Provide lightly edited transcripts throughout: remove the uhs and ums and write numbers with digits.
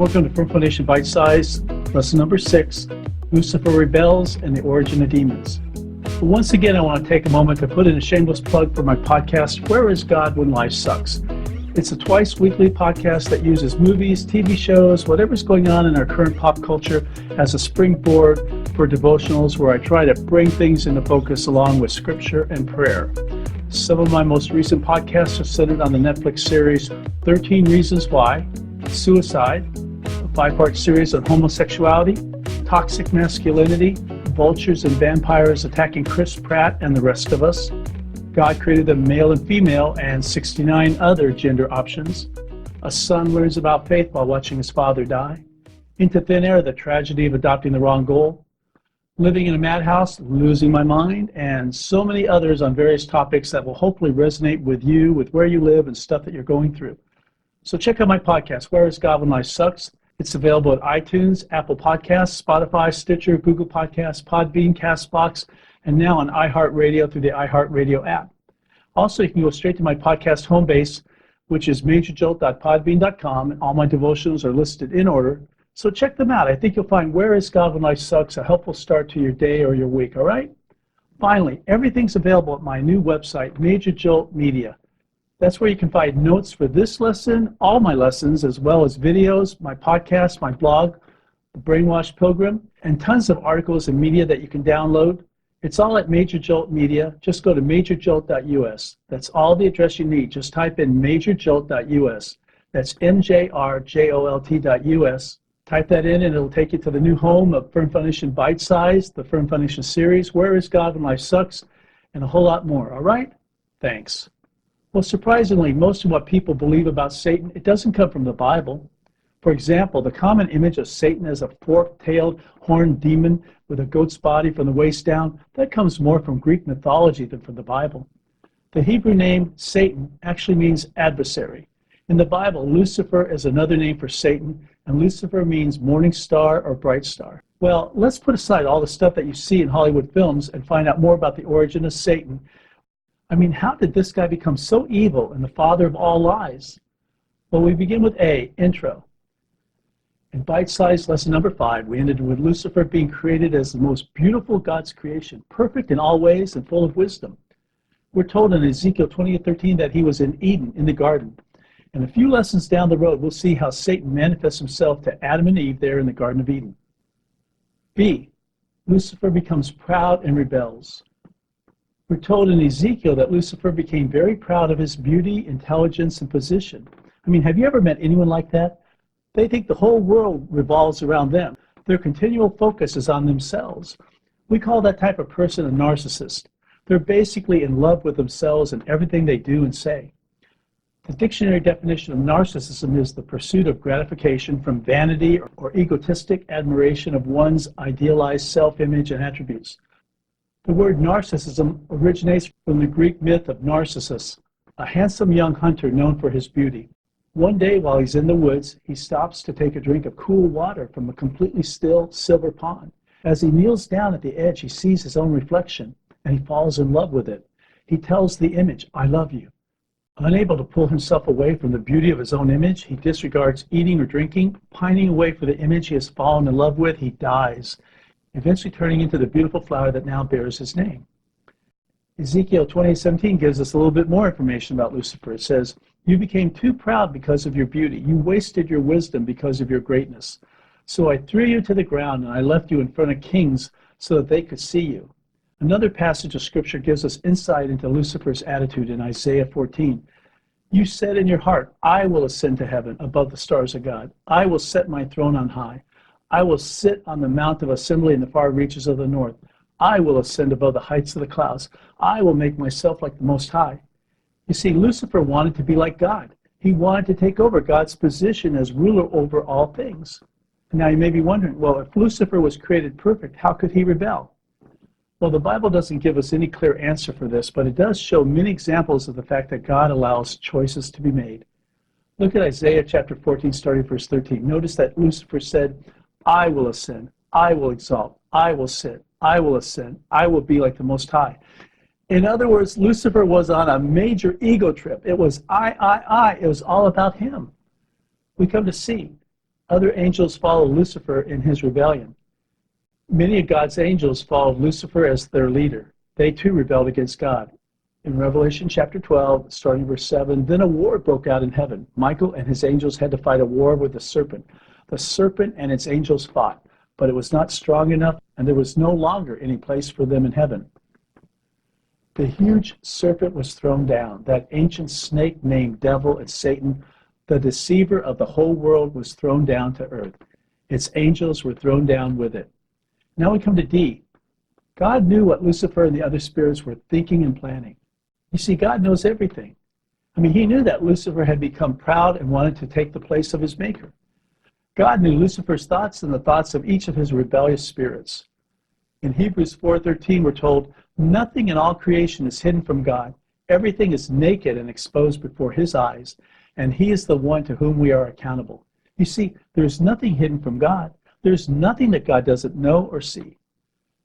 Welcome to Foundation Bitesize Lesson number 6, Lucifer Rebels and the Origin of Demons. But once again, I want to take a moment to put in a shameless plug for my podcast, Where is God When Life Sucks? It's a twice-weekly podcast that uses movies, TV shows, whatever's going on in our current pop culture as a springboard for devotionals where I try to bring things into focus along with scripture and prayer. Some of my most recent podcasts are centered on the Netflix series 13 Reasons Why, Suicide, a 5-part series on homosexuality, toxic masculinity, vultures and vampires attacking Chris Pratt and the rest of us, God created them male and female, and 69 other gender options, a son learns about faith while watching his father die, Into Thin Air, the tragedy of adopting the wrong goal, living in a madhouse, losing my mind, and so many others on various topics that will hopefully resonate with you, with where you live and stuff that you're going through. So check out my podcast, Where is God When Life Sucks? It's available at iTunes, Apple Podcasts, Spotify, Stitcher, Google Podcasts, Podbean, CastBox, and now on iHeartRadio through the iHeartRadio app. Also, you can go straight to my podcast home base, which is majorjolt.podbean.com, and all my devotionals are listed in order. So check them out. I think you'll find Where is God When Life Sucks a helpful start to your day or your week, all right? Finally, everything's available at my new website, Major Jolt Media. That's where you can find notes for this lesson, all my lessons, as well as videos, my podcast, my blog, The Brainwashed Pilgrim, and tons of articles and media that you can download. It's all at Major Jolt Media. Just go to majorjolt.us. That's all the address you need. Just type in majorjolt.us. That's MJRJOLT.us. Type that in and it'll take you to the new home of Firm Foundation Bitesize, the Firm Foundation series, Where is God When Life Sucks, and a whole lot more, all right? Thanks. Well, surprisingly, most of what people believe about Satan, it doesn't come from the Bible. For example, the common image of Satan as a fork-tailed, horned demon with a goat's body from the waist down, that comes more from Greek mythology than from the Bible. The Hebrew name Satan actually means adversary. In the Bible, Lucifer is another name for Satan, and Lucifer means morning star or bright star. Well, let's put aside all the stuff that you see in Hollywood films and find out more about the origin of Satan. I mean, how did this guy become so evil and the father of all lies? Well, we begin with A, intro. In Bite-Sized Lesson number 5, we ended with Lucifer being created as the most beautiful God's creation, perfect in all ways and full of wisdom. We're told in Ezekiel 20:13 that he was in Eden, in the garden. And a few lessons down the road, we'll see how Satan manifests himself to Adam and Eve there in the Garden of Eden. B, Lucifer becomes proud and rebels. We're told in Ezekiel that Lucifer became very proud of his beauty, intelligence, and position. I mean, have you ever met anyone like that? They think the whole world revolves around them. Their continual focus is on themselves. We call that type of person a narcissist. They're basically in love with themselves and everything they do and say. The dictionary definition of narcissism is the pursuit of gratification from vanity or egotistic admiration of one's idealized self-image and attributes. The word narcissism originates from the Greek myth of Narcissus, a handsome young hunter known for his beauty. One day while he's in the woods, he stops to take a drink of cool water from a completely still silver pond. As he kneels down at the edge, he sees his own reflection, and he falls in love with it. He tells the image, "I love you." Unable to pull himself away from the beauty of his own image, he disregards eating or drinking. Pining away for the image he has fallen in love with, he dies, eventually turning into the beautiful flower that now bears his name. Ezekiel 20:17 gives us a little bit more information about Lucifer. It says, "You became too proud because of your beauty. You wasted your wisdom because of your greatness. So I threw you to the ground, and I left you in front of kings so that they could see you." Another passage of Scripture gives us insight into Lucifer's attitude in Isaiah 14. "You said in your heart, I will ascend to heaven above the stars of God. I will set my throne on high. I will sit on the mount of assembly in the far reaches of the north. I will ascend above the heights of the clouds. I will make myself like the Most High." You see, Lucifer wanted to be like God. He wanted to take over God's position as ruler over all things. Now you may be wondering, well, if Lucifer was created perfect, how could he rebel? Well, the Bible doesn't give us any clear answer for this, but it does show many examples of the fact that God allows choices to be made. Look at Isaiah chapter 14, starting verse 13. Notice that Lucifer said, "I will ascend, I will exalt, I will sit, I will ascend, I will be like the Most High." In other words, Lucifer was on a major ego trip. It was I. It was all about him. We come to see Other angels followed Lucifer in his rebellion. Many of God's angels followed Lucifer as their leader. They too rebelled against God. In Revelation chapter 12, starting verse 7, then a war broke out in heaven. Michael and his angels had to fight a war with the serpent. The serpent and its angels fought, but it was not strong enough, and there was no longer any place for them in heaven. The huge serpent was thrown down. That ancient snake named Devil and Satan, the deceiver of the whole world, was thrown down to earth. Its angels were thrown down with it. Now we come to D. God knew what Lucifer and the other spirits were thinking and planning. You see, God knows everything. He knew that Lucifer had become proud and wanted to take the place of his maker. God knew Lucifer's thoughts and the thoughts of each of his rebellious spirits. In Hebrews 4:13, we're told, nothing in all creation is hidden from God. Everything is naked and exposed before his eyes, and he is the one to whom we are accountable. You see, there's nothing hidden from God. There's nothing that God doesn't know or see.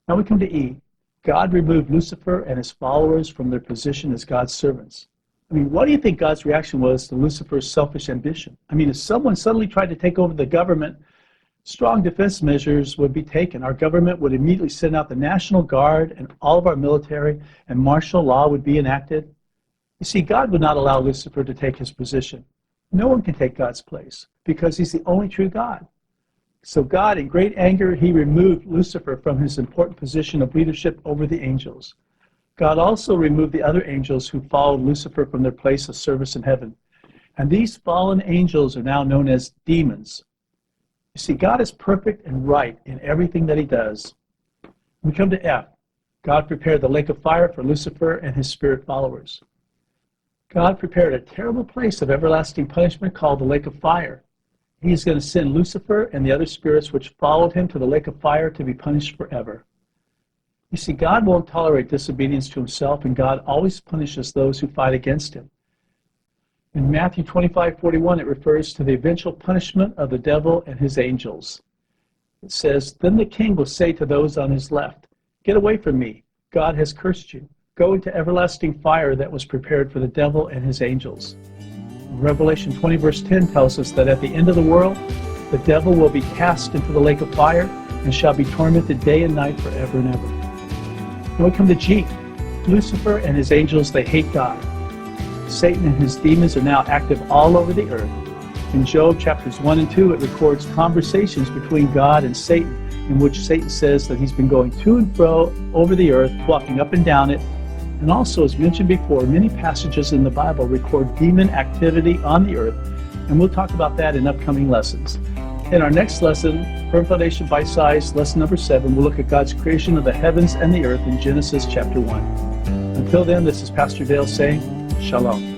Now we come to E. God removed Lucifer and his followers from their position as God's servants. What do you think God's reaction was to Lucifer's selfish ambition? If someone suddenly tried to take over the government, strong defense measures would be taken. Our government would immediately send out the National Guard and all of our military, and martial law would be enacted. You see, God would not allow Lucifer to take his position. No one can take God's place because he's the only true God. So God, in great anger, he removed Lucifer from his important position of leadership over the angels. God also removed the other angels who followed Lucifer from their place of service in heaven. And these fallen angels are now known as demons. You see, God is perfect and right in everything that he does. We come to F. God prepared the lake of fire for Lucifer and his spirit followers. God prepared a terrible place of everlasting punishment called the lake of fire. He's going to send Lucifer and the other spirits which followed him to the lake of fire to be punished forever. You see, God won't tolerate disobedience to himself, and God always punishes those who fight against him. In Matthew 25:41, it refers to the eventual punishment of the devil and his angels. It says, then the king will say to those on his left, get away from me, God has cursed you. Go into everlasting fire that was prepared for the devil and his angels. Revelation 20 verse 10 tells us that at the end of the world, the devil will be cast into the lake of fire and shall be tormented day and night forever and ever. Now we come to G. Lucifer and his angels, they hate God. Satan and his demons are now active all over the earth. In Job chapters 1 and 2, it records conversations between God and Satan, in which Satan says that he's been going to and fro over the earth, walking up and down it. And also, as mentioned before, many passages in the Bible record demon activity on the earth, and we'll talk about that in upcoming lessons. In our next lesson, Firm Foundation Bitesize Lesson number 7, we'll look at God's creation of the heavens and the earth in Genesis chapter 1. Until then, this is Pastor Dale saying, Shalom.